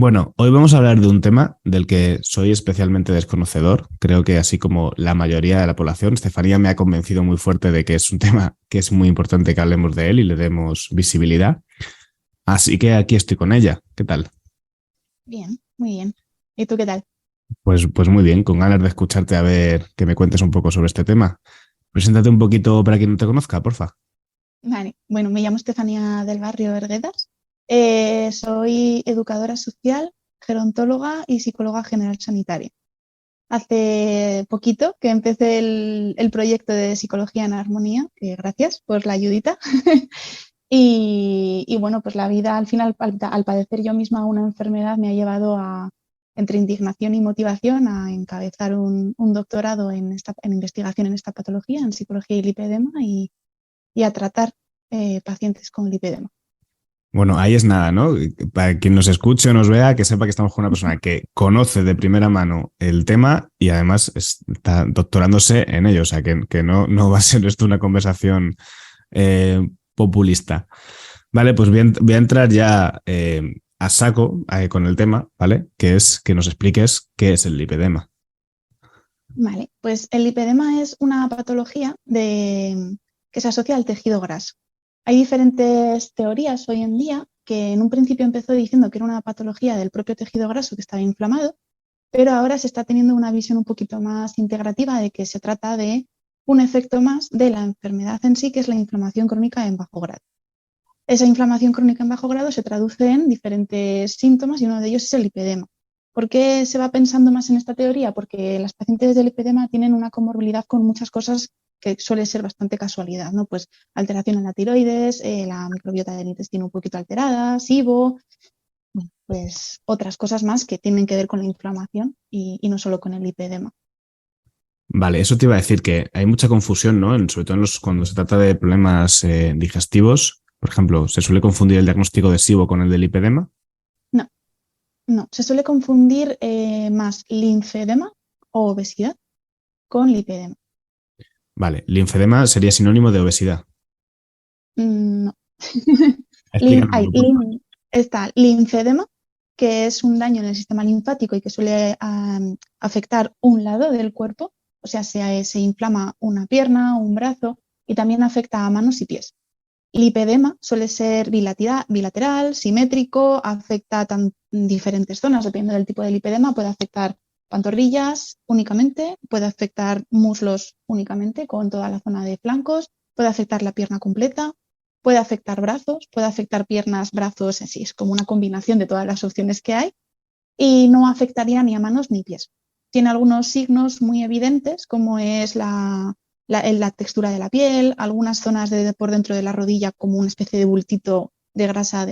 Bueno, hoy vamos a hablar de un tema del que soy especialmente desconocedor. Creo que así como la mayoría de la población, Estefanía me ha convencido muy fuerte de que es un tema que es muy importante que hablemos de él y le demos visibilidad. Así que aquí estoy con ella. ¿Qué tal? Bien, muy bien. ¿Y tú qué tal? Pues muy bien, con ganas de escucharte a ver que me cuentes un poco sobre este tema. Preséntate un poquito para quien no te conozca, porfa. Vale, bueno, me llamo Estefanía del Barrio Erguedas. Soy educadora social, gerontóloga y psicóloga general sanitaria. Hace poquito que empecé el proyecto de Psicología en Armonía, que gracias por la ayudita. Y bueno, pues la vida al final, al padecer yo misma una enfermedad, me ha llevado a, entre indignación y motivación, a encabezar un doctorado en investigación en esta patología, en psicología y lipedema, y a tratar pacientes con lipedema. Bueno, ahí es nada, ¿no? Para quien nos escuche o nos vea, que sepa que estamos con una persona que conoce de primera mano el tema y además está doctorándose en ello. O sea, que no va a ser esto una conversación populista. Vale, pues voy a entrar ya a saco con el tema, ¿vale? Que es que nos expliques qué es el lipedema. Vale, pues el lipedema es una patología que se asocia al tejido graso. Hay diferentes teorías hoy en día que en un principio empezó diciendo que era una patología del propio tejido graso que estaba inflamado, pero ahora se está teniendo una visión un poquito más integrativa de que se trata de un efecto más de la enfermedad en sí, que es la inflamación crónica en bajo grado. Esa inflamación crónica en bajo grado se traduce en diferentes síntomas y uno de ellos es el lipedema. ¿Por qué se va pensando más en esta teoría? Porque las pacientes de lipedema tienen una comorbilidad con muchas cosas que suele ser bastante casualidad, ¿no? Pues alteración en la tiroides, la microbiota del intestino un poquito alterada, SIBO, bueno, pues otras cosas más que tienen que ver con la inflamación y no solo con el lipedema. Vale, eso te iba a decir que hay mucha confusión, ¿no? Sobre todo cuando se trata de problemas digestivos. Por ejemplo, se suele confundir el diagnóstico de SIBO con el del lipedema. No, no, se suele confundir más linfedema o obesidad con lipedema. Vale, linfedema sería sinónimo de obesidad. No. Explícanoslo, por favor. Está linfedema, que es un daño en el sistema linfático y que suele afectar un lado del cuerpo, o sea, se inflama una pierna, un brazo, y también afecta a manos y pies. Lipedema suele ser bilateral, simétrico, afecta diferentes zonas, dependiendo del tipo de lipedema, puede afectar pantorrillas únicamente, puede afectar muslos únicamente con toda la zona de flancos, puede afectar la pierna completa, puede afectar brazos, puede afectar piernas, brazos, así es como una combinación de todas las opciones que hay y no afectaría ni a manos ni pies. Tiene algunos signos muy evidentes, como es la textura de la piel, algunas zonas por dentro de la rodilla, como una especie de bultito de grasa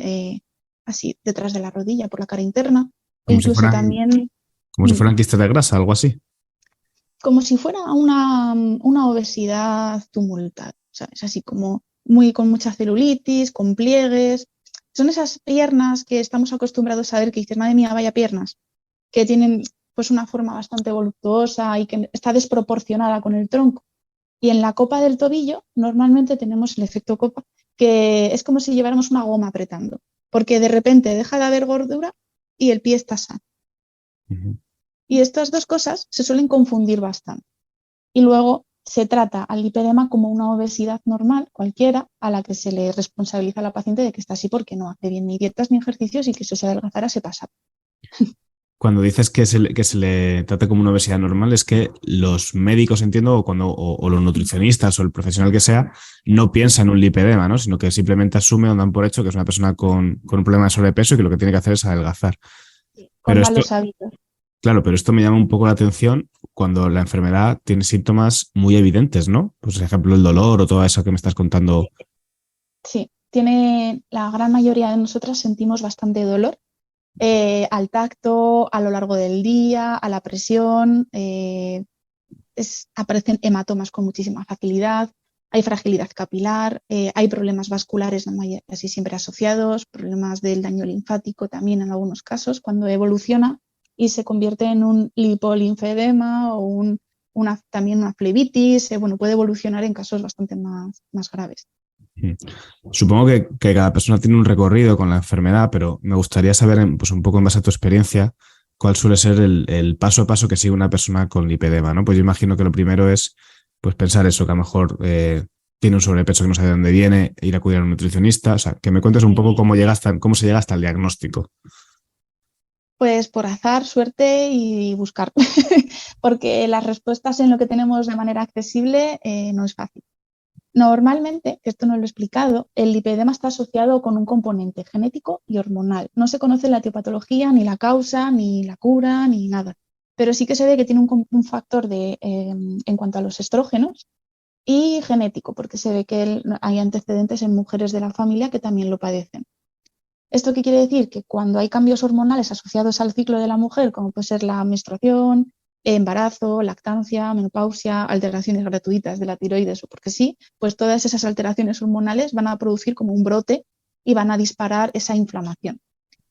así detrás de la rodilla, por la cara interna, e Como si incluso fueran, también como si fueran quistes de grasa, algo así. como si fuera una obesidad tumultuosa, ¿sabes? Así como con mucha celulitis, con pliegues. Son esas piernas que estamos acostumbrados a ver que dices, madre mía, vaya piernas, que tienen pues una forma bastante voluptuosa y que está desproporcionada con el tronco. Y en la copa del tobillo normalmente tenemos el efecto copa, que es como si lleváramos una goma apretando, porque de repente deja de haber gordura y el pie está sano. Ujú. Y estas dos cosas se suelen confundir bastante. Y luego se trata al lipedema como una obesidad normal, cualquiera, a la que se le responsabiliza a la paciente de que está así porque no hace bien ni dietas ni ejercicios y que si se adelgazara se pasa. Cuando dices que se le trata como una obesidad normal, es que los médicos, entiendo, o los nutricionistas o el profesional que sea, no piensa en un lipedema, ¿no? Sino que simplemente asume o dan por hecho que es una persona con un problema de sobrepeso y que lo que tiene que hacer es adelgazar. Con Pero esto, malos hábitos. claro, pero esto me llama un poco la atención cuando la enfermedad tiene síntomas muy evidentes, ¿no? Pues, por ejemplo, el dolor o todo eso que me estás contando. Sí, tiene la gran mayoría de nosotras sentimos bastante dolor al tacto, a lo largo del día, a la presión, aparecen hematomas con muchísima facilidad, hay fragilidad capilar, hay problemas vasculares casi siempre asociados, problemas del daño linfático también en algunos casos, cuando evoluciona y se convierte en un lipolinfedema o también una flebitis, bueno, puede evolucionar en casos bastante más graves. Mm. Supongo que cada persona tiene un recorrido con la enfermedad, pero me gustaría saber, pues un poco en base a tu experiencia, cuál suele ser el paso a paso que sigue una persona con lipedema, ¿no? Pues yo imagino que lo primero es pues pensar eso, que a lo mejor tiene un sobrepeso que no sabe de dónde viene, ir a acudir a un nutricionista, o sea, que me cuentes un poco cómo se llega hasta el diagnóstico. Pues por azar, suerte y buscar, porque las respuestas en lo que tenemos de manera accesible no es fácil. Normalmente, que esto no lo he explicado, el lipedema está asociado con un componente genético y hormonal. No se conoce la etiopatología, ni la causa, ni la cura, ni nada. Pero sí que se ve que tiene un factor en cuanto a los estrógenos y genético, porque se ve que hay antecedentes en mujeres de la familia que también lo padecen. ¿Esto qué quiere decir? Que cuando hay cambios hormonales asociados al ciclo de la mujer, como puede ser la menstruación, embarazo, lactancia, menopausia, alteraciones gratuitas de la tiroides o porque sí, pues todas esas alteraciones hormonales van a producir como un brote y van a disparar esa inflamación.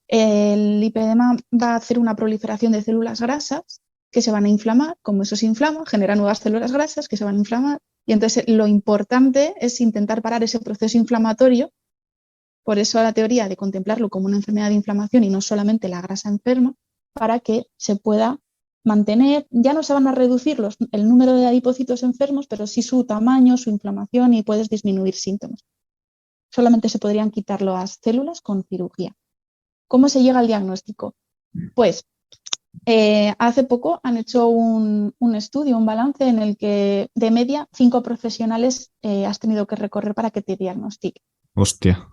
El lipedema va a hacer una proliferación de células grasas que se van a inflamar. Como eso se inflama, genera nuevas células grasas que se van a inflamar. Y entonces lo importante es intentar parar ese proceso inflamatorio. Por eso la teoría de contemplarlo como una enfermedad de inflamación y no solamente la grasa enferma, para que se pueda mantener, ya no se van a reducir el número de adipocitos enfermos, pero sí su tamaño, su inflamación y puedes disminuir síntomas. Solamente se podrían quitar las células con cirugía. ¿Cómo se llega al diagnóstico? Pues hace poco han hecho un estudio, un balance en el que de media 5 profesionales has tenido que recorrer para que te diagnostiquen. Hostia.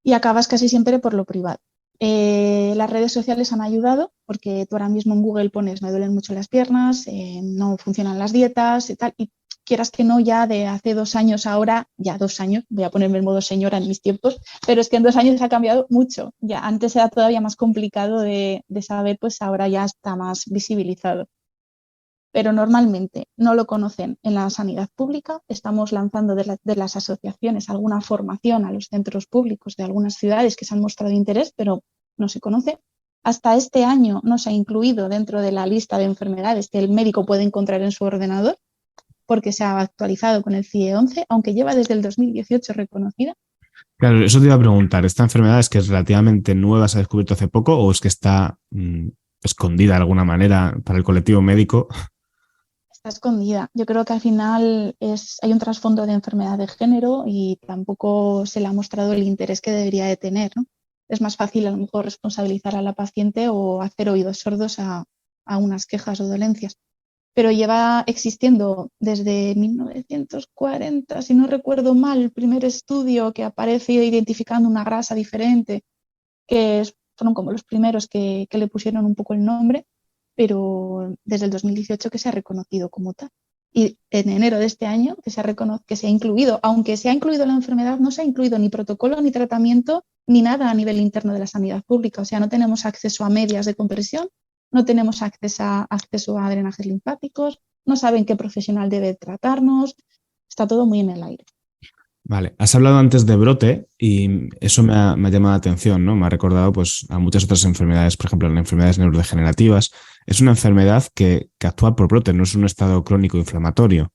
Y acabas casi siempre por lo privado. Las redes sociales han ayudado porque tú ahora mismo en Google pones me duelen mucho las piernas, no funcionan las dietas y tal, y quieras que no, ya de hace 2 años ahora, ya 2 años, voy a ponerme en modo señora en mis tiempos, pero es que en 2 años ha cambiado mucho. Ya antes era todavía más complicado de saber, pues ahora ya está más visibilizado. Pero normalmente no lo conocen en la sanidad pública. Estamos lanzando de las asociaciones alguna formación a los centros públicos de algunas ciudades que se han mostrado interés, pero no se conoce. Hasta este año no se ha incluido dentro de la lista de enfermedades que el médico puede encontrar en su ordenador, porque se ha actualizado con el CIE 11, aunque lleva desde el 2018 reconocida. Claro, eso te iba a preguntar. ¿Esta enfermedad es que es relativamente nueva, se ha descubierto hace poco o es que está escondida de alguna manera para el colectivo médico? Está escondida. Yo creo que al final hay un trasfondo de enfermedad de género y tampoco se le ha mostrado el interés que debería de tener, ¿no? Es más fácil a lo mejor responsabilizar a la paciente o hacer oídos sordos a unas quejas o dolencias. Pero lleva existiendo desde 1940, si no recuerdo mal, el primer estudio que aparece identificando una grasa diferente, fueron como los primeros que le pusieron un poco el nombre, pero desde el 2018 que se ha reconocido como tal. Y en enero de este año que se ha incluido, aunque se ha incluido la enfermedad, no se ha incluido ni protocolo, ni tratamiento, ni nada a nivel interno de la sanidad pública. O sea, no tenemos acceso a medias de compresión, no tenemos acceso a drenajes linfáticos, no saben qué profesional debe tratarnos, está todo muy en el aire. Vale, has hablado antes de brote y eso me ha llamado la atención, ¿no? Me ha recordado pues, a muchas otras enfermedades, por ejemplo, las enfermedades neurodegenerativas. Es una enfermedad que actúa por brote, no es un estado crónico inflamatorio.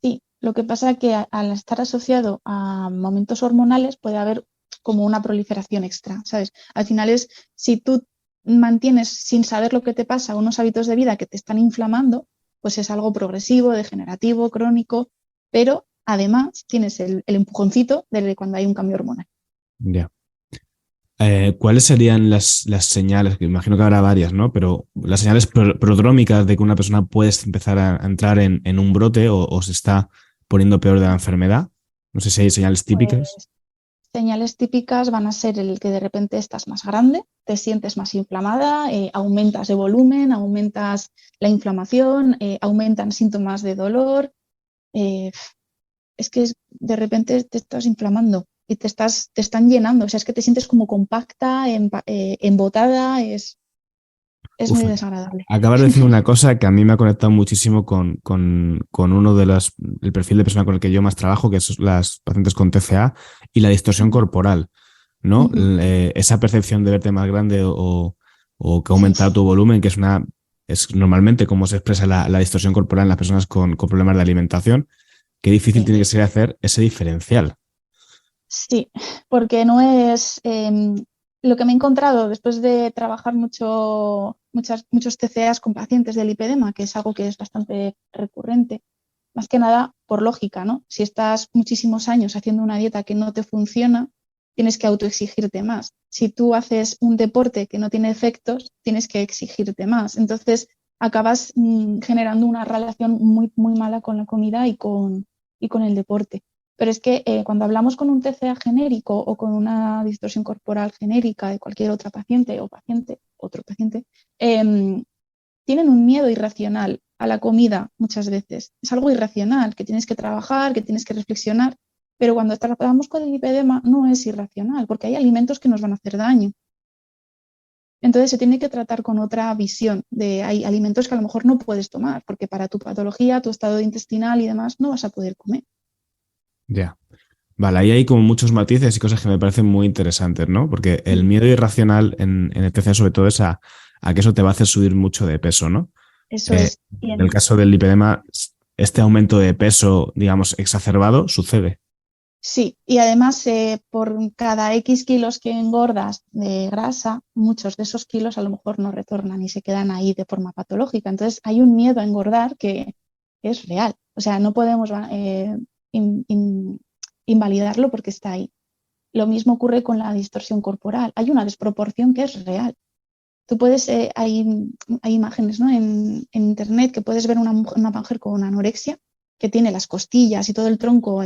Sí, lo que pasa es que al estar asociado a momentos hormonales puede haber como una proliferación extra, ¿sabes? Al final si tú mantienes sin saber lo que te pasa unos hábitos de vida que te están inflamando, pues es algo progresivo, degenerativo, crónico, pero además tienes el empujoncito de cuando hay un cambio hormonal. Ya. ¿Cuáles serían las señales? Que imagino que habrá varias, ¿no? Pero las señales prodrómicas de que una persona puede empezar a entrar en un brote o se está poniendo peor de la enfermedad. No sé si hay señales típicas. Pues señales típicas van a ser el que de repente estás más grande, te sientes más inflamada, aumentas de volumen, aumentas la inflamación, aumentan síntomas de dolor. Es que de repente te estás inflamando y te están llenando. O sea, es que te sientes como compacta, embotada, es Uf, muy desagradable. acabas de decir una cosa que a mí me ha conectado muchísimo con uno de el perfil de persona con el que yo más trabajo, que son las pacientes con TCA y la distorsión corporal, ¿no? Ujú. Esa percepción de verte más grande o que Sí, aumenta tu volumen, que es normalmente cómo se expresa la distorsión corporal en las personas con problemas de alimentación. qué difícil Sí, tiene que ser hacer ese diferencial. sí, porque no es lo que me he encontrado después de trabajar muchos TCAs con pacientes de lipedema, que es algo que es bastante recurrente, más que nada por lógica, ¿no? Si estás muchísimos años haciendo una dieta que no te funciona, tienes que autoexigirte más. Si tú haces un deporte que no tiene efectos, tienes que exigirte más. Entonces, acabas generando una relación muy, muy mala con la comida y con el deporte. Pero es que cuando hablamos con un TCA genérico o con una distorsión corporal genérica de cualquier otra paciente o otro paciente, tienen un miedo irracional a la comida muchas veces. Es algo irracional, que tienes que trabajar, que tienes que reflexionar, pero cuando tratamos con el lipedema no es irracional, porque hay alimentos que nos van a hacer daño. Entonces se tiene que tratar con otra visión de hay alimentos que a lo mejor no puedes tomar, porque para tu patología, tu estado intestinal y demás no vas a poder comer. Ya. Vale, ahí hay como muchos matices y cosas que me parecen muy interesantes, ¿no? Porque el miedo irracional en el TCA sobre todo es a que eso te va a hacer subir mucho de peso, ¿no? Eso es. En el caso del lipedema, este aumento de peso, digamos, exacerbado sucede. Sí, y además por cada X kilos que engordas de grasa, muchos de esos kilos a lo mejor no retornan y se quedan ahí de forma patológica. Entonces hay un miedo a engordar que es real. O sea, no podemos in- in- invalidarlo porque está ahí. Lo mismo ocurre con la distorsión corporal. Hay una desproporción que es real. Tú puedes, hay imágenes, ¿no? En internet que puedes ver una mujer con anorexia que tiene las costillas y todo el tronco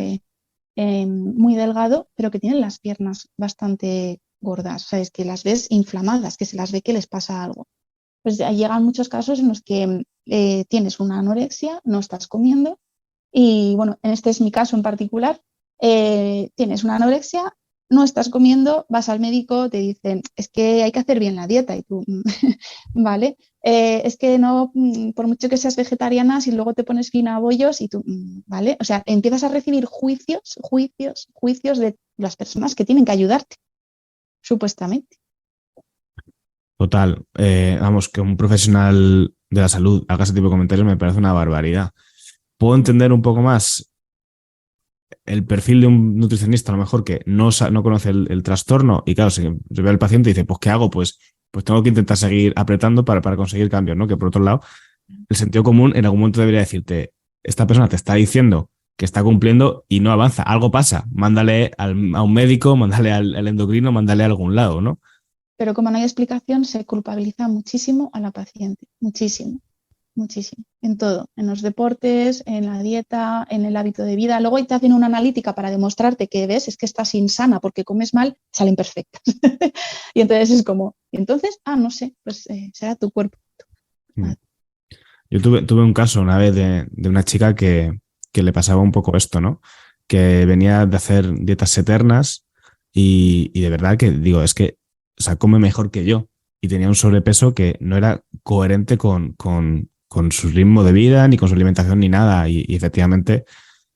muy delgado, pero que tienen las piernas bastante gordas, o sea, es que las ves inflamadas, que se las ve que les pasa algo. Pues llegan muchos casos en los que tienes una anorexia, no estás comiendo y bueno, en este es mi caso en particular, tienes una anorexia, no estás comiendo, vas al médico, te dicen, es que hay que hacer bien la dieta y tú, vale, es que no, por mucho que seas vegetariana, si luego te pones fina a bollos y tú, vale, o sea, empiezas a recibir juicios de las personas que tienen que ayudarte, supuestamente. Total, vamos, que un profesional de la salud haga ese tipo de comentarios me parece una barbaridad. Puedo entender un poco más el perfil de un nutricionista, a lo mejor que no conoce el trastorno y claro, se ve al paciente y dice, pues ¿qué hago? Pues tengo que intentar seguir apretando para conseguir cambios, ¿no? Que por otro lado, el sentido común en algún momento debería decirte, esta persona te está diciendo que está cumpliendo y no avanza, algo pasa, mándale a un médico, mándale al endocrino, mándale a algún lado, ¿no? Pero como no hay explicación, se culpabiliza muchísimo a la paciente, muchísimo. Muchísimo, en todo, en los deportes, en la dieta, en el hábito de vida. Luego te hacen una analítica para demostrarte que ves, es que estás insana porque comes mal, salen perfectas. Y entonces es como, ¿y entonces? Ah, no sé, pues será tu cuerpo. Mm. Vale. Yo tuve un caso una vez de una chica que le pasaba un poco esto, ¿no? Que venía de hacer dietas eternas y de verdad que digo, es que, o sea, come mejor que yo y tenía un sobrepeso que no era coherente con su ritmo de vida, ni con su alimentación, ni nada. Y efectivamente,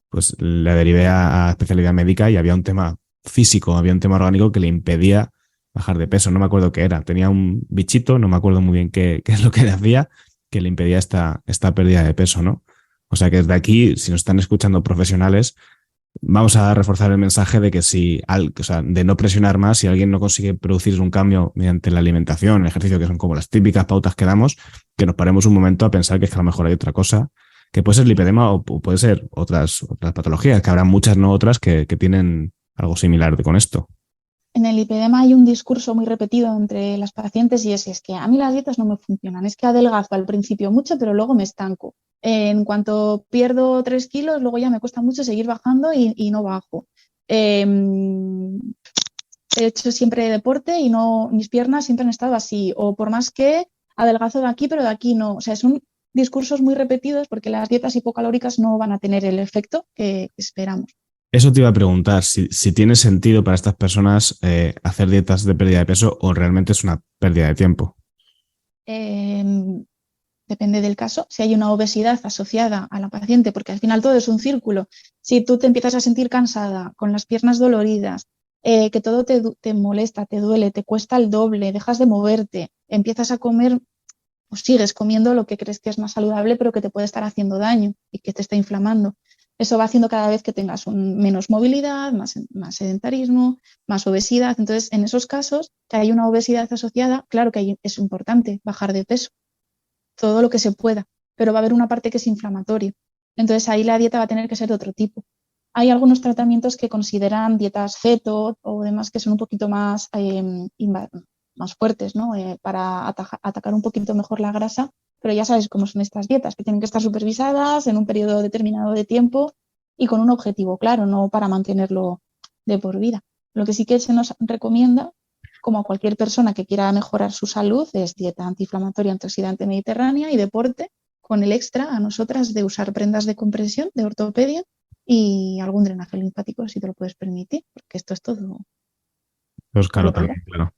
pues la derivé a especialidad médica y había un tema físico, había un tema orgánico que le impedía bajar de peso. No me acuerdo qué era. Tenía un bichito, no me acuerdo muy bien qué es lo que le hacía, que le impedía esta pérdida de peso, ¿no? O sea que desde aquí, si nos están escuchando profesionales, vamos a reforzar el mensaje de que o sea, de no presionar más, si alguien no consigue producir un cambio mediante la alimentación, el ejercicio, que son como las típicas pautas que damos, que nos paremos un momento a pensar que es que a lo mejor hay otra cosa, que puede ser lipedema o puede ser otras patologías, que habrá muchas, no otras, que tienen algo similar con esto. En el lipedema hay un discurso muy repetido entre las pacientes y es que a mí las dietas no me funcionan, es que adelgazo al principio mucho, pero luego me estanco. En cuanto pierdo 3 kilos, luego ya me cuesta mucho seguir bajando y no bajo. Eh, He hecho siempre deporte y no, mis piernas siempre han estado así, o por más que adelgazo de aquí, pero de aquí no. O sea, son discursos muy repetidos porque las dietas hipocalóricas no van a tener el efecto que esperamos. Eso te iba a preguntar, si tiene sentido para estas personas hacer dietas de pérdida de peso o realmente es una pérdida de tiempo. Eh, Depende del caso, si hay una obesidad asociada a la paciente, porque al final todo es un círculo. Si tú te empiezas a sentir cansada, con las piernas doloridas, que todo te molesta, te duele, te cuesta el doble, dejas de moverte, empiezas a comer o sigues comiendo lo que crees que es más saludable, pero que te puede estar haciendo daño y que te está inflamando. Eso va haciendo cada vez que tengas menos movilidad, más sedentarismo, más obesidad. Entonces, en esos casos que hay una obesidad asociada, claro que es importante bajar de peso, todo lo que se pueda, pero va a haber una parte que es inflamatoria. Entonces, ahí la dieta va a tener que ser de otro tipo. Hay algunos tratamientos que consideran dietas keto o demás que son un poquito más fuertes, ¿no? Para atacar un poquito mejor la grasa, pero ya sabes cómo son estas dietas, que tienen que estar supervisadas en un periodo determinado de tiempo y con un objetivo claro, no para mantenerlo de por vida. Lo que sí que se nos recomienda, como a cualquier persona que quiera mejorar su salud, es dieta antiinflamatoria, antioxidante mediterránea y deporte, con el extra a nosotras de usar prendas de compresión, de ortopedia y algún drenaje linfático si te lo puedes permitir, porque esto es todo Pues con claro, locura. también, claro.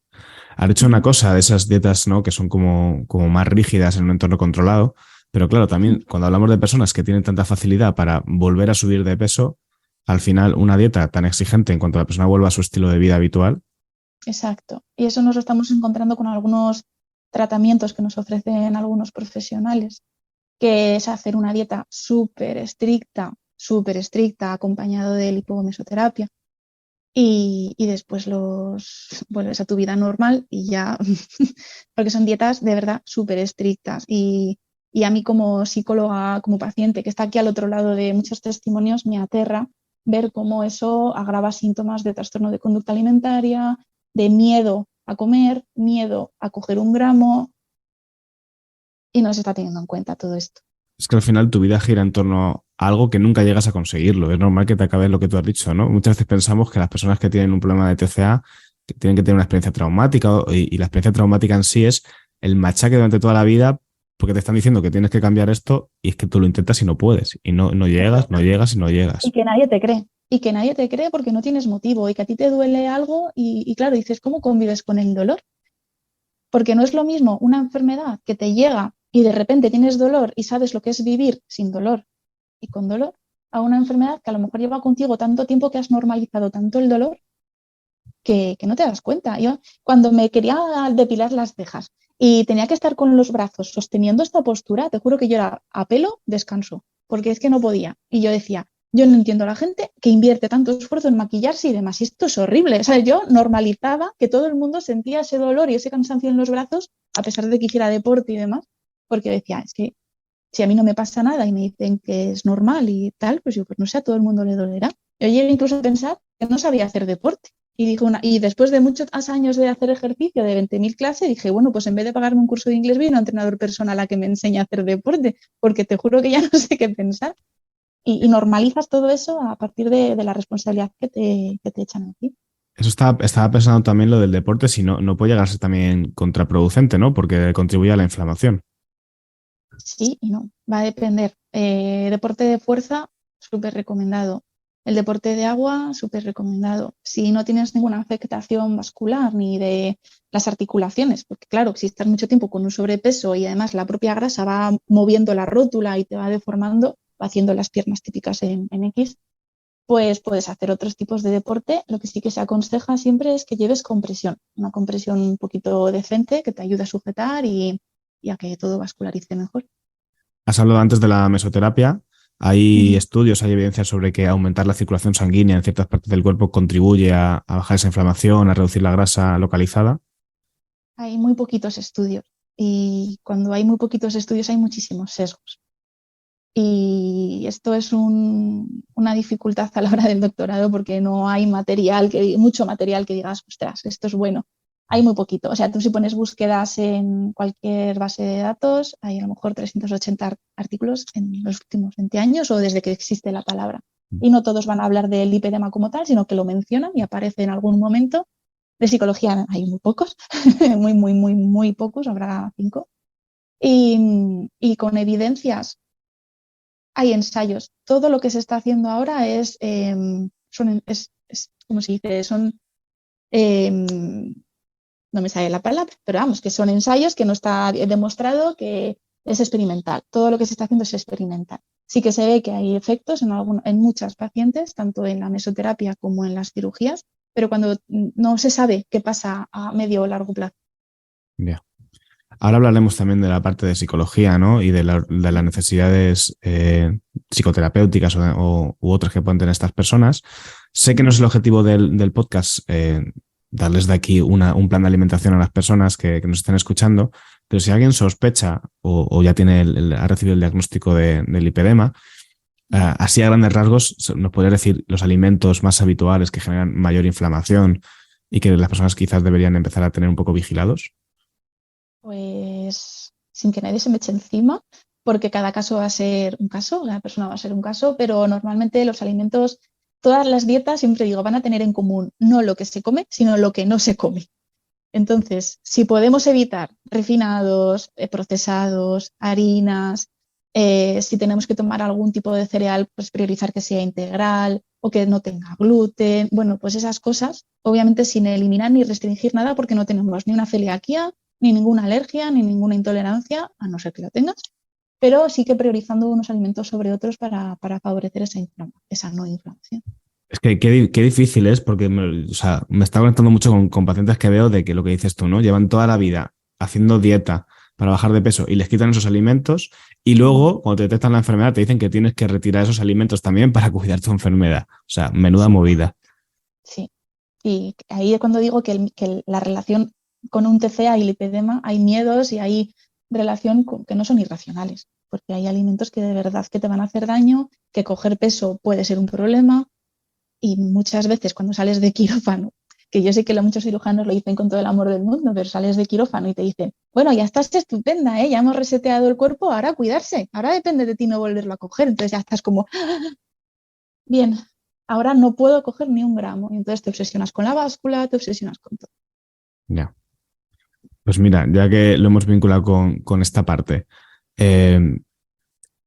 Has dicho una cosa de esas dietas, ¿no? Que son como más rígidas en un entorno controlado, pero claro, también cuando hablamos de personas que tienen tanta facilidad para volver a subir de peso, al final una dieta tan exigente en cuanto la persona vuelva a su estilo de vida habitual. Exacto. Y eso nos lo estamos encontrando con algunos tratamientos que nos ofrecen algunos profesionales, que es hacer una dieta súper estricta, acompañado de lipomesoterapia. Y después vuelves a tu vida normal y ya, porque son dietas de verdad súper estrictas. Y a mí como psicóloga, como paciente que está aquí al otro lado de muchos testimonios, me aterra ver cómo eso agrava síntomas de trastorno de conducta alimentaria, de miedo a comer, miedo a coger un gramo, y no se está teniendo en cuenta todo esto. Es que al final tu vida gira en torno a algo que nunca llegas a conseguirlo. Es normal que te acabes lo que tú has dicho, ¿no? Muchas veces pensamos que las personas que tienen un problema de TCA que tienen que tener una experiencia traumática y la experiencia traumática en sí es el machaque durante toda la vida porque te están diciendo que tienes que cambiar esto y es que tú lo intentas y no puedes. Y no llegas, no llegas y no Y llegas. que nadie te cree. Y que nadie te cree porque no tienes motivo y que a ti te duele algo y claro, dices, ¿cómo convives con el dolor? Porque no es lo mismo una enfermedad que te llega y de repente tienes dolor y sabes lo que es vivir sin dolor y con dolor, a una enfermedad que a lo mejor lleva contigo tanto tiempo que has normalizado tanto el dolor que no te das cuenta. Yo cuando me quería depilar las cejas y tenía que estar con los brazos sosteniendo esta postura, te juro que yo era a pelo descanso, porque es que no podía. Y yo decía, yo no entiendo a la gente que invierte tanto esfuerzo en maquillarse y demás, y esto es horrible. O sea, yo normalizaba que todo el mundo sentía ese dolor y ese cansancio en los brazos, a pesar de que hiciera deporte y demás, porque decía, es que si a mí no me pasa nada y me dicen que es normal y tal, pues yo, pues no sé, a todo el mundo le dolerá. Yo llegué incluso a pensar que no sabía hacer deporte. Y después de muchos años de hacer ejercicio, de 20.000 clases, dije, bueno, pues en vez de pagarme un curso de inglés, voy a un entrenador personal a que me enseñe a hacer deporte, porque te juro que ya no sé qué pensar. Y normalizas todo eso a partir de la responsabilidad que te echan a ti. Eso estaba pensando también lo del deporte, si no puede llegar a ser también contraproducente, ¿no? Porque contribuye a la inflamación. Sí y no, va a depender. Deporte de fuerza, súper recomendado. El deporte de agua, súper recomendado. Si no tienes ninguna afectación vascular ni de las articulaciones, porque claro, si estás mucho tiempo con un sobrepeso y además la propia grasa va moviendo la rótula y te va deformando, va haciendo las piernas típicas en X, pues puedes hacer otros tipos de deporte. Lo que sí que se aconseja siempre es que lleves compresión, una compresión un poquito decente que te ayude a sujetar y a que todo vascularice mejor. Has hablado antes de la mesoterapia. Hay Ujú. estudios, hay evidencia sobre que aumentar la circulación sanguínea en ciertas partes del cuerpo contribuye a bajar esa inflamación, a reducir la grasa localizada. Hay muy poquitos estudios y cuando hay muy poquitos estudios hay muchísimos sesgos. Y esto es una dificultad a la hora del doctorado porque no hay mucho material que digas, ostras, esto es bueno. Hay muy poquito. O sea, tú si pones búsquedas en cualquier base de datos, hay a lo mejor 380 artículos en los últimos 20 años o desde que existe la palabra. Y no todos van a hablar del lipedema como tal, sino que lo mencionan y aparece en algún momento. De psicología hay muy pocos, muy, muy, muy, muy pocos, habrá 5. Y con evidencias hay ensayos. Todo lo que se está haciendo ahora ¿cómo se dice? No me sale la palabra, pero vamos, que son ensayos que no está demostrado que es experimental. Todo lo que se está haciendo es experimental. Sí que se ve que hay efectos en muchas pacientes, tanto en la mesoterapia como en las cirugías, pero cuando no se sabe qué pasa a medio o largo plazo. Ya. Ahora hablaremos también de la parte de psicología, ¿no? Y de las necesidades psicoterapéuticas u otras que pueden tener estas personas. Sé que no es el objetivo del podcast darles de aquí un plan de alimentación a las personas que nos estén escuchando, pero si alguien sospecha o ya ha recibido el diagnóstico del lipedema, así a grandes rasgos, ¿nos podrías decir los alimentos más habituales que generan mayor inflamación y que las personas quizás deberían empezar a tener un poco vigilados? Pues sin que nadie se me eche encima, porque cada caso va a ser un caso, cada persona va a ser un caso, pero normalmente los alimentos, todas las dietas, siempre digo, van a tener en común no lo que se come, sino lo que no se come. Entonces, si podemos evitar refinados, procesados, harinas, si tenemos que tomar algún tipo de cereal, pues priorizar que sea integral o que no tenga gluten. Bueno, pues esas cosas, obviamente sin eliminar ni restringir nada porque no tenemos ni una celiaquía, ni ninguna alergia, ni ninguna intolerancia, a no ser que la tengas, pero sí que priorizando unos alimentos sobre otros para favorecer esa no inflamación. Es que qué difícil es, porque o sea, me está conectando mucho con pacientes que veo de que lo que dices tú, ¿no? Llevan toda la vida haciendo dieta para bajar de peso y les quitan esos alimentos y luego, cuando te detectan la enfermedad, te dicen que tienes que retirar esos alimentos también para cuidar tu enfermedad. O sea, menuda movida. Sí, y ahí es cuando digo que la relación con un TCA y lipedema hay miedos y hay relación que no son irracionales, porque hay alimentos que de verdad que te van a hacer daño, que coger peso puede ser un problema y muchas veces cuando sales de quirófano, que yo sé que muchos cirujanos lo dicen con todo el amor del mundo, pero sales de quirófano y te dicen, bueno, ya estás estupenda, ya hemos reseteado el cuerpo, ahora a cuidarse, ahora depende de ti no volverlo a coger, entonces ya estás como, bien, ahora no puedo coger ni un gramo. Y entonces te obsesionas con la báscula, te obsesionas con todo. Ya. Pues mira, ya que lo hemos vinculado con esta parte, eh,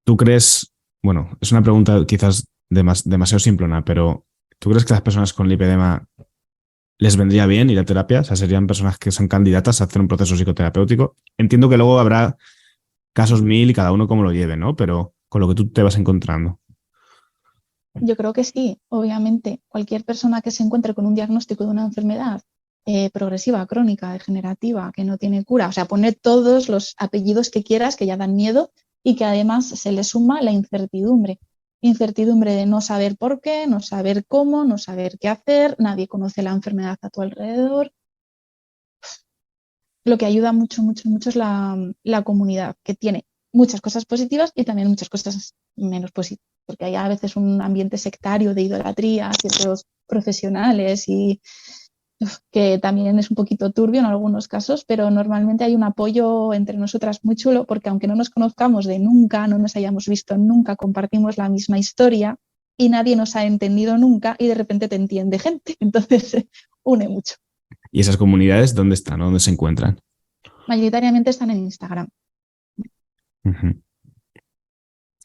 ¿tú crees, bueno, es una pregunta quizás demasiado simplona, pero ¿tú crees que las personas con lipedema les vendría bien ir a terapia? O sea, serían personas que son candidatas a hacer un proceso psicoterapéutico. Entiendo que luego habrá casos mil y cada uno como lo lleve, ¿no? Pero con lo que tú te vas encontrando. Yo creo que sí, obviamente. Cualquier persona que se encuentre con un diagnóstico de una enfermedad progresiva, crónica, degenerativa, que no tiene cura, o sea, poner todos los apellidos que quieras que ya dan miedo y que además se le suma la incertidumbre. Incertidumbre de no saber por qué, no saber cómo, no saber qué hacer, nadie conoce la enfermedad a tu alrededor. Lo que ayuda mucho, mucho, mucho es la comunidad, que tiene muchas cosas positivas y también muchas cosas menos positivas, porque hay a veces un ambiente sectario de idolatría a ciertos profesionales y que también es un poquito turbio en algunos casos, pero normalmente hay un apoyo entre nosotras muy chulo, porque aunque no nos conozcamos de nunca, no nos hayamos visto nunca, compartimos la misma historia y nadie nos ha entendido nunca y de repente te entiende gente, entonces une mucho. ¿Y esas comunidades dónde están? ¿Dónde se encuentran? Mayoritariamente están en Instagram. Uh-huh.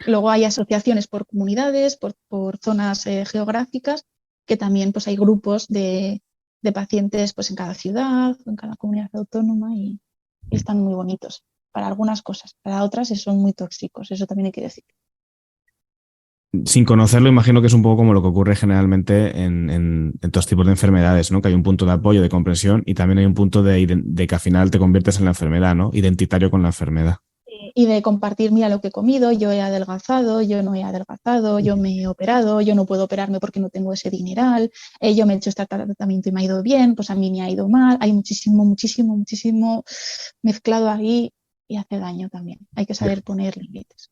Luego hay asociaciones por comunidades, por zonas geográficas, que también pues, hay grupos de pacientes pues, en cada ciudad, en cada comunidad autónoma y están muy bonitos para algunas cosas. Para otras son muy tóxicos, eso también hay que decir. Sin conocerlo, imagino que es un poco como lo que ocurre generalmente en todos tipos de enfermedades, ¿no? Que hay un punto de apoyo, de comprensión y también hay un punto de que al final te conviertes en la enfermedad, ¿no? Identitario con la enfermedad. Y de compartir, mira lo que he comido, yo he adelgazado, yo no he adelgazado, yo me he operado, yo no puedo operarme porque no tengo ese dineral, yo me he hecho este tratamiento y me ha ido bien, pues a mí me ha ido mal, hay muchísimo, muchísimo, muchísimo mezclado ahí y hace daño también. Hay que saber poner límites.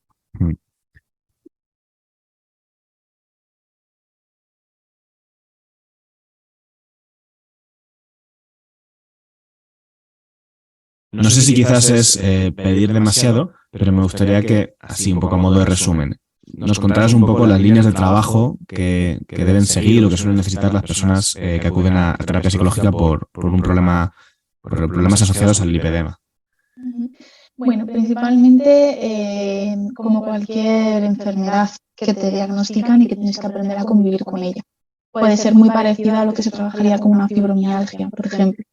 No sé si quizás es pedir demasiado, pero me gustaría que, así un poco a modo de resumen, nos contaras un poco las líneas de trabajo que deben seguir o que suelen necesitar las personas que acuden a terapia psicológica por un problema, por problemas asociados al lipedema. Bueno, principalmente como cualquier enfermedad que te diagnostican y que tienes que aprender a convivir con ella. Puede ser muy parecida a lo que se trabajaría con una fibromialgia, por ejemplo.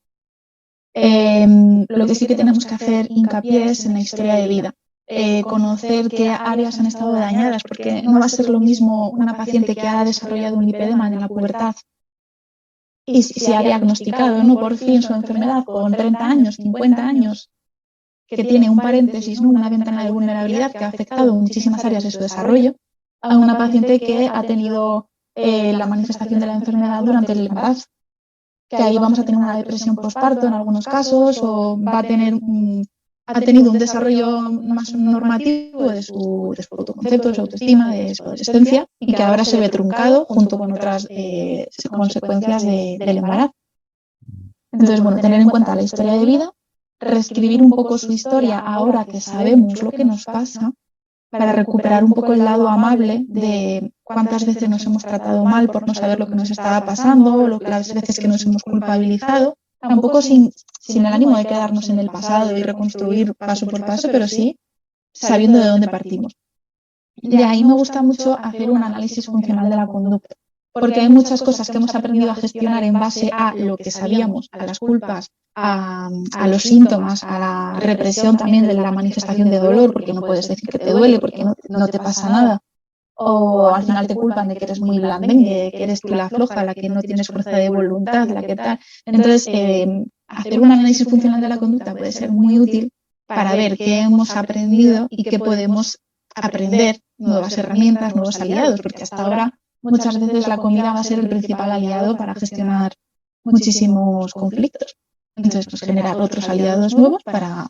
Lo que sí que tenemos que hacer hincapié es en la historia de vida. Conocer qué áreas han estado dañadas, porque no va a ser lo mismo una paciente que ha desarrollado un lipedema en la pubertad y se ha diagnosticado, ¿no? Por fin su enfermedad con 30 años, 50 años, que tiene un paréntesis, ¿no? Una ventana de vulnerabilidad que ha afectado muchísimas áreas de su desarrollo, a una paciente que ha tenido la manifestación de la enfermedad durante el embarazo, que ahí vamos a tener una depresión postparto en algunos casos, o va a tener ha tenido un desarrollo más normativo de su autoconcepto, de su autoestima, de su adolescencia, y que ahora se ve truncado junto con otras consecuencias del embarazo. Entonces, bueno, tener en cuenta la historia de vida, reescribir un poco su historia ahora que sabemos lo que nos pasa, para recuperar un poco el lado amable de cuántas veces nos hemos tratado mal por no saber lo que nos estaba pasando, las veces que nos hemos culpabilizado, tampoco sin el ánimo de quedarnos en el pasado y reconstruir paso por paso, pero sí sabiendo de dónde partimos. De ahí me gusta mucho hacer un análisis funcional de la conducta, porque hay muchas cosas que hemos aprendido a gestionar en base a lo que sabíamos, a las culpas, a los síntomas, a la represión también de la manifestación de dolor, porque no puedes decir que te duele, porque no te pasa nada. O al final te culpan de que eres muy blandengue, que eres tú la floja, la que no tienes fuerza de voluntad, la que tal. Entonces, hacer un análisis funcional de la conducta puede ser muy útil para ver qué hemos aprendido y qué podemos aprender, nuevas herramientas, nuevos aliados, porque hasta ahora muchas veces la comida va a ser el principal aliado para gestionar muchísimos conflictos. Entonces, pues generar otros aliados nuevos para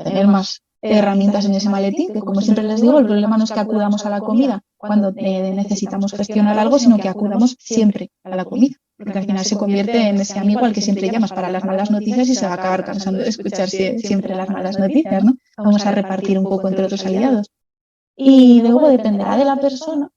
tener más herramientas en ese maletín, que como siempre les digo, el problema no es que acudamos a la comida cuando necesitamos gestionar algo, sino que acudamos siempre a la comida, porque al final se convierte en ese amigo al que siempre llamas para las malas noticias y se va a acabar cansando de escuchar siempre las malas noticias, ¿no? Vamos a repartir un poco entre otros aliados. Y luego dependerá de la persona,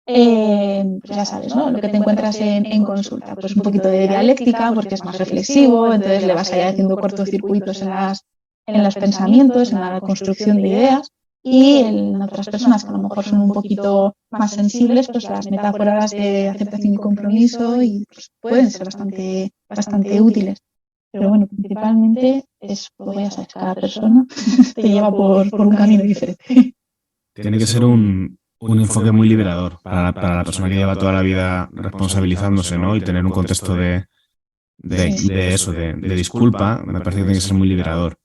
pues ya sabes, ¿no? Lo que te encuentras en consulta, pues un poquito de dialéctica, porque es más reflexivo, entonces le vas a ir haciendo cortocircuitos en los pensamientos, en la construcción de ideas, y en otras personas que a lo mejor son un poquito más sensibles, pues las metáforas de aceptación y compromiso y pues, pueden ser bastante útiles. Pero bueno, principalmente es, pues ya sabes, cada persona te lleva por un camino diferente. Tiene que ser un enfoque muy liberador para la persona que lleva toda la vida responsabilizándose, ¿no? Y tener un contexto de eso, de disculpa, me parece que tiene que ser muy liberador.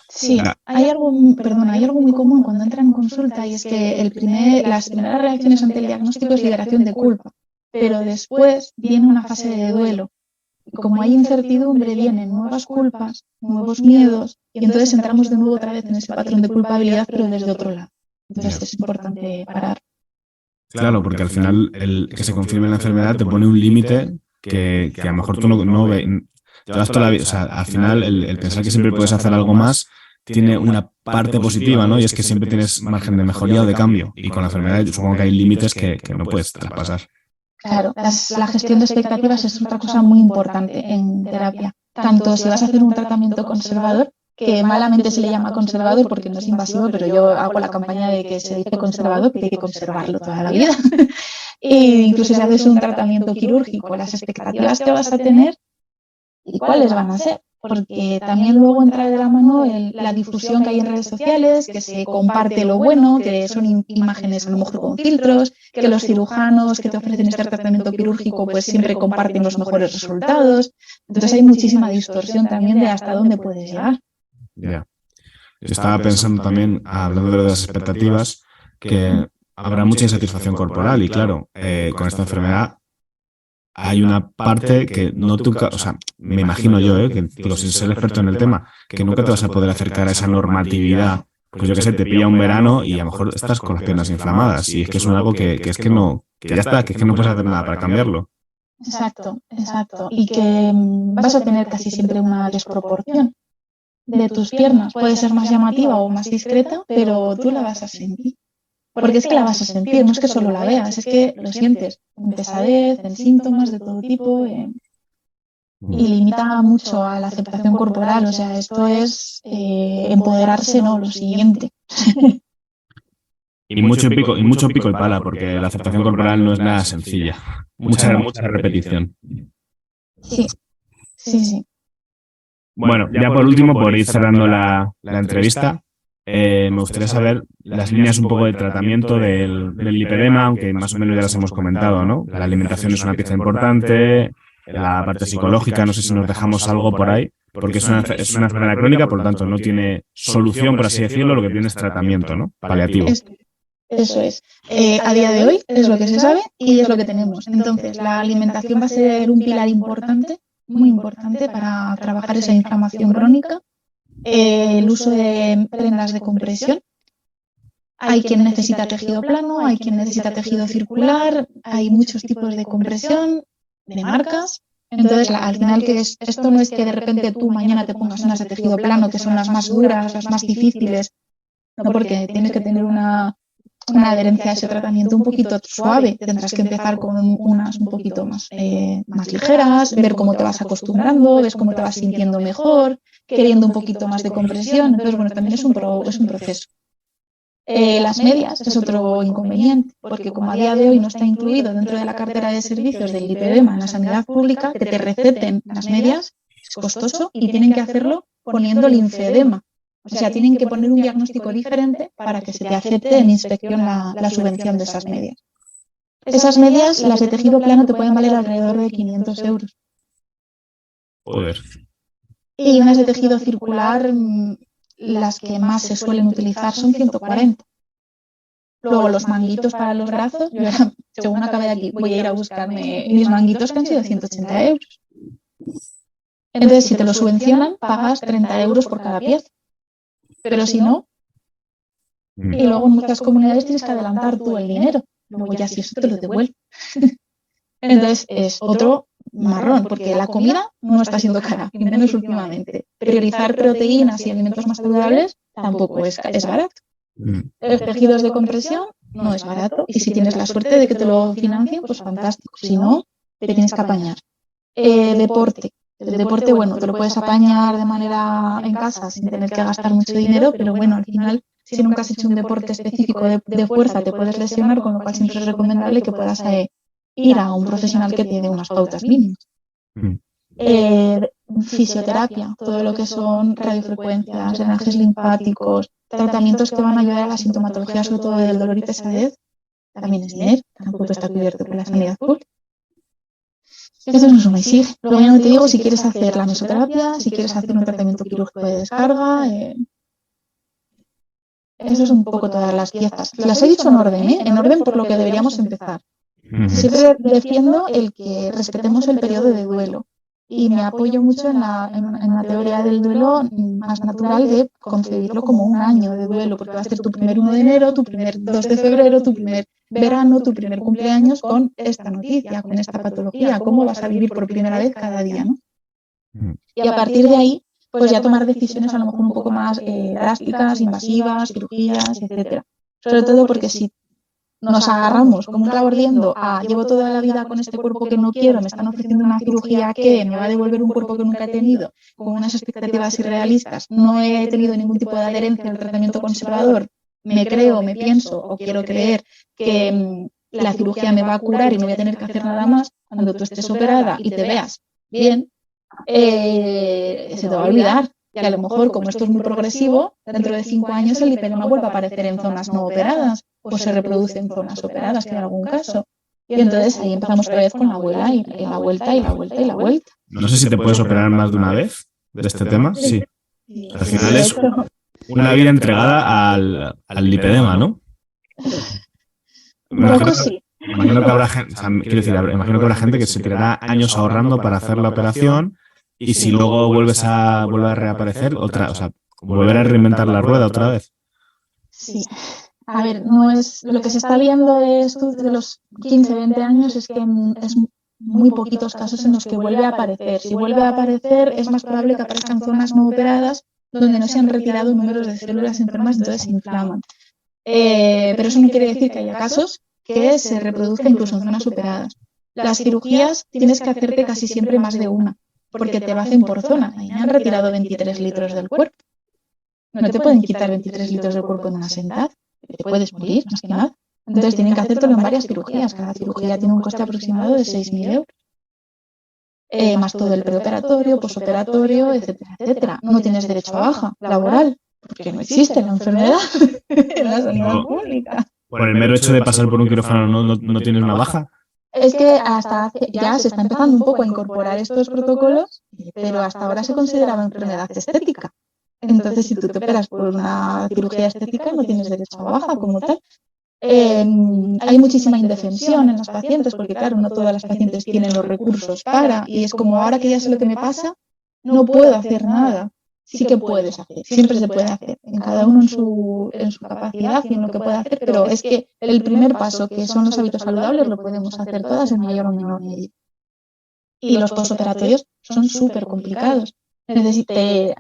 Sí, hay algo muy común cuando entran en consulta, y es que las primeras reacciones ante el diagnóstico es liberación de culpa, pero después viene una fase de duelo. Y como hay incertidumbre, vienen nuevas culpas, nuevos miedos, y entonces entramos de nuevo otra vez en ese patrón de culpabilidad, pero desde otro lado. Entonces es importante parar. Claro, porque al final el que se confirme la enfermedad te pone un límite que a lo mejor tú no ves. Llevas toda la vida, o sea, al final el pensar que siempre puedes hacer algo más tiene una parte positiva, ¿no? Y es que siempre tienes margen de mejoría o de cambio. Y con la enfermedad yo supongo que hay límites que no puedes traspasar. Claro, la gestión de expectativas es otra cosa muy importante en terapia. Tanto si vas a hacer un tratamiento conservador, que malamente se le llama conservador porque no es invasivo, pero yo hago la campaña de que se dice conservador porque hay que conservarlo toda la vida. E incluso si haces un tratamiento quirúrgico, las expectativas que vas a tener y cuáles van a ser, porque también luego entra de la mano la difusión que hay en redes sociales, que se comparte lo bueno, que son imágenes a lo mejor con filtros, que los cirujanos que te ofrecen este tratamiento quirúrgico pues siempre comparten los mejores resultados. Entonces hay muchísima distorsión también de hasta dónde puedes llegar. Ya. Estaba pensando también, hablando de las expectativas, que habrá mucha insatisfacción corporal y claro, con esta enfermedad hay una parte que no tú, o sea, me imagino yo, que digo, sin ser experto en el tema, que nunca te vas a poder acercar a esa normatividad. Pues yo qué sé, te pilla un verano y a lo mejor estás con las piernas inflamadas y es que es algo que es que no, que ya está, que es que no puedes hacer nada para cambiarlo. Exacto. Y que vas a tener casi siempre una desproporción de tus piernas. Puede ser más llamativa o más discreta, pero tú la vas a sentir. Porque es que la vas a sentir, no es que solo la veas, es que lo sientes en pesadez, en síntomas de todo tipo, y limita mucho a la aceptación corporal. O sea, esto es empoderarse, no, lo siguiente. Y mucho pico y pala, porque la aceptación corporal no es nada sencilla. Mucha repetición. Sí. Bueno, ya por último, por ir cerrando la entrevista, me gustaría saber las líneas un poco de tratamiento del lipedema, aunque más o menos ya las hemos comentado, ¿no? La alimentación es una pieza importante, la parte psicológica, no sé si nos dejamos algo por ahí, porque es una enfermedad crónica, por lo tanto no tiene solución, por así decirlo, lo que tiene es tratamiento, ¿no? Paliativo. Eso es. A día de hoy es lo que se sabe y es lo que tenemos. Entonces, la alimentación va a ser un pilar importante, muy importante para trabajar esa inflamación crónica. El uso de prendas de compresión. Hay quien necesita tejido plano, hay quien necesita tejido circular, hay muchos tipos de compresión, de marcas. Entonces, al final, esto no es que de repente tú mañana te pongas unas de tejido plano, que son las más duras, las más difíciles, no, porque tienes que tener una adherencia a ese tratamiento un poquito suave. Tendrás que empezar con unas un poquito más ligeras, ver cómo te vas acostumbrando, ves cómo te vas sintiendo mejor, queriendo un poquito más de compresión. Entonces, bueno, también es un proceso. Las medias es otro inconveniente, porque como a día de hoy no está incluido dentro de la cartera de servicios del lipedema en la sanidad pública, que te receten las medias es costoso y tienen que hacerlo poniendo linfedema. O sea, tienen que poner un diagnóstico diferente para que se te acepte en inspección la subvención de esas medias. Esas medias, las de tejido plano, te pueden valer alrededor de 500 euros. Joder. Y unas de tejido circular, las que más se suelen utilizar son 140. Luego los manguitos para los brazos, yo ahora, según acabe de aquí, voy a ir a buscarme mis manguitos que han sido 180 euros. Entonces, si te lo subvencionan, pagas 30 euros por cada pieza. Pero si no, y luego en muchas comunidades tienes que adelantar tú el dinero. Luego ya si eso te lo devuelve. Entonces es otro marrón, porque la comida no está siendo cara, y menos últimamente. Priorizar proteínas y alimentos más saludables tampoco es barato. Los tejidos de compresión no es barato, y si tienes la suerte de que te lo financien, pues fantástico. Si no, te tienes que apañar. Deporte. El deporte, bueno, te lo puedes apañar de manera en casa sin tener que gastar mucho dinero, pero bueno, al final, si nunca has hecho un deporte específico de fuerza, te puedes lesionar, con lo cual siempre es recomendable que puedas ir a un profesional que te dé unas pautas mínimas. Fisioterapia, todo lo que son radiofrecuencias, drenajes linfáticos, tratamientos que van a ayudar a la sintomatología, sobre todo del dolor y pesadez, también es dinero, tampoco está cubierto por la sanidad pública. Eso no suma y sigue. Luego ya no te digo si quieres hacer la mesoterapia, si quieres hacer un tratamiento quirúrgico de descarga. Eso son un poco todas las piezas. Las he dicho en orden, en orden por lo que deberíamos empezar. Siempre defiendo el que respetemos el periodo de duelo. Y me apoyo mucho en la teoría del duelo más natural de concebirlo como un año de duelo, porque va a ser tu primer 1 de enero, tu primer 2 de febrero, tu primer verano, tu primer cumpleaños con esta noticia, con esta patología, cómo vas a vivir por primera vez cada día, ¿no? Y a partir de ahí, pues ya tomar decisiones a lo mejor un poco más drásticas, invasivas, cirugías, etcétera. Sobre todo porque si nos agarramos como un clavo ardiendo a llevo toda la vida con este cuerpo que no quiero, me están ofreciendo una cirugía que me va a devolver un cuerpo que nunca he tenido, con unas expectativas irrealistas, no he tenido ningún tipo de adherencia al tratamiento conservador, me creo, me pienso o quiero creer que la cirugía me va a curar y no voy a tener que hacer nada más, cuando tú estés operada y te veas bien, se te va a olvidar que a lo mejor, como esto es muy progresivo, dentro de 5 años el lipedema vuelve a aparecer en zonas no operadas o se reproduce en zonas operadas, que en algún caso. Y entonces ahí empezamos otra vez con la abuela y la vuelta y la vuelta y la vuelta. No sé si te puedes operar más de una vez de este tema. Sí. Al final es una vida entregada al lipedema, ¿no? Imagino que habrá gente, o sea, quiero decir, imagino que habrá gente que se tirará años ahorrando para hacer la operación y si luego vuelve a reaparecer, otra, o sea, volver a reinventar la rueda otra vez. Sí. A ver, no es lo que se está viendo de los 15, 20 años es que es muy poquitos casos en los que vuelve a aparecer. Si vuelve a aparecer, es más probable que aparezcan zonas no operadas donde no se han retirado números de células enfermas, entonces se inflaman. Pero eso no quiere decir que haya casos que se reproduzca incluso en zonas operadas. Las cirugías tienes que hacerte casi siempre más de una, porque te hacen por zona. A mí me han retirado 23 litros del cuerpo. No te pueden quitar 23 litros del cuerpo en una sentada. Te puedes morir, más que nada. Entonces tienen que hacértelo en varias cirugías. Cada cirugía tiene un coste aproximado de 6.000 euros. Más todo el preoperatorio, posoperatorio, etcétera, etcétera. No tienes derecho a baja laboral, porque no existe la enfermedad en la sanidad pública. Por el mero hecho de pasar por un quirófano no tienes una baja. Es que hasta ya se está empezando un poco a incorporar estos protocolos, pero hasta ahora se consideraba enfermedad estética. Entonces, si tú te operas por una cirugía estética, no tienes derecho a baja como tal. Hay muchísima indefensión en las pacientes, porque claro, no todas las pacientes tienen los recursos para, y es como ahora que ya sé lo que me pasa, no puedo hacer nada. Sí que puedes hacer, siempre se puede hacer, en cada uno en su capacidad y en lo que puede hacer, pero es que el primer paso, que son los hábitos saludables, lo podemos hacer todas en mayor o menor medida. Y los postoperatorios son súper complicados. Te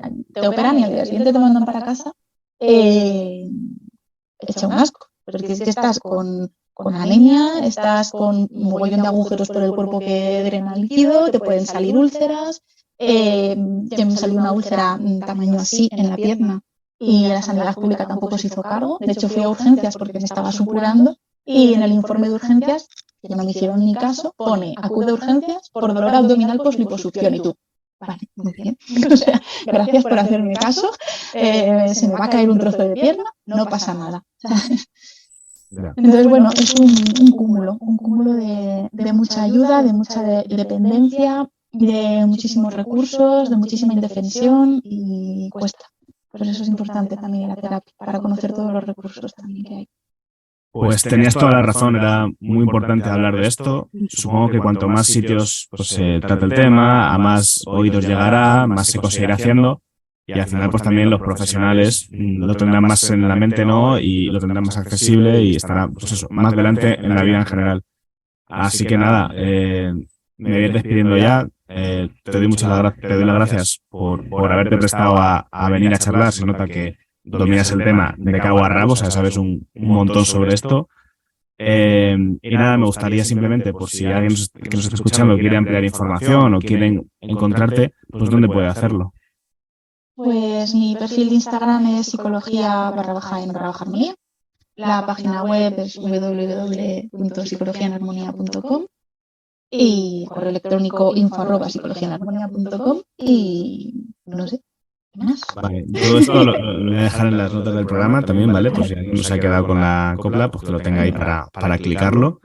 operan y al día siguiente te mandan para casa, echa un asco, porque es que estás con anemia, estás con un mogollón de agujeros por el cuerpo que drena líquido, te pueden salir úlceras. Yo me salió una úlcera tamaño así en la pierna y la sanidad pública tampoco se hizo cargo. De hecho, fui a urgencias porque me estaba supurando y en el informe de urgencias, que no me hicieron ni caso, pone acude a urgencias por dolor abdominal post-liposucción y tú. Vale, muy bien. O sea, gracias por hacerme caso. Se me va a caer un trozo de pierna, no pasa nada. Entonces, bueno, es un cúmulo de mucha ayuda, de mucha dependencia, de muchísimos recursos, de muchísima indefensión y cuesta. Por eso es importante también la terapia, para conocer todos los recursos también que hay. Pues tenías toda la razón, era muy importante hablar de esto. Supongo que cuanto más sitios pues, se trate el tema, a más oídos llegará, más se conseguirá haciendo. Y al final, pues también los profesionales lo tendrán más en la mente, ¿no? Y lo tendrán más accesible y estará, pues eso, más delante en la vida en general. Así que nada, me voy a ir despidiendo ya. Te doy te doy las gracias por haberte prestado a venir a charlar. Se nota que dominas el tema de cabo a rabo, o sea, sabes un montón sobre esto. Y nada, me gustaría simplemente, por si alguien que nos está escuchando quiere ampliar información o quieren encontrarte, pues ¿dónde puede hacerlo? Pues mi perfil de Instagram es psicología_en_armonía. La página web es www.psicologiaenarmonía.com y correo electrónico info@psicologiaenarmonía.com y no sé, más. Vale, todo esto lo voy a dejar en las notas del programa también, ¿vale? Pues si alguien no se ha quedado con la copla, pues que lo tenga ahí para clicarlo.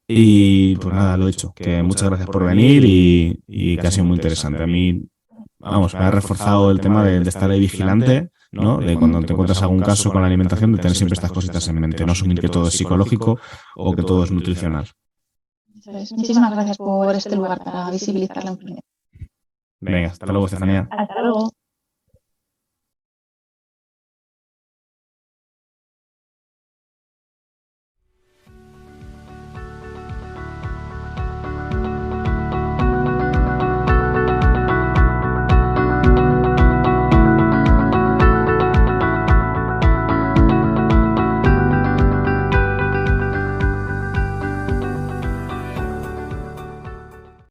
Y pues nada, lo dicho, que muchas gracias por venir y que ha sido muy interesante. A mí, vamos, me ha reforzado el tema de estar ahí vigilante, ¿no? De cuando te encuentras algún caso con la alimentación, de tener siempre estas cositas en mente, no asumir que todo es psicológico o que todo es nutricional. Muchísimas gracias por este lugar para visibilizar la enfermedad. Venga, hasta luego, Estefanía. Hasta luego.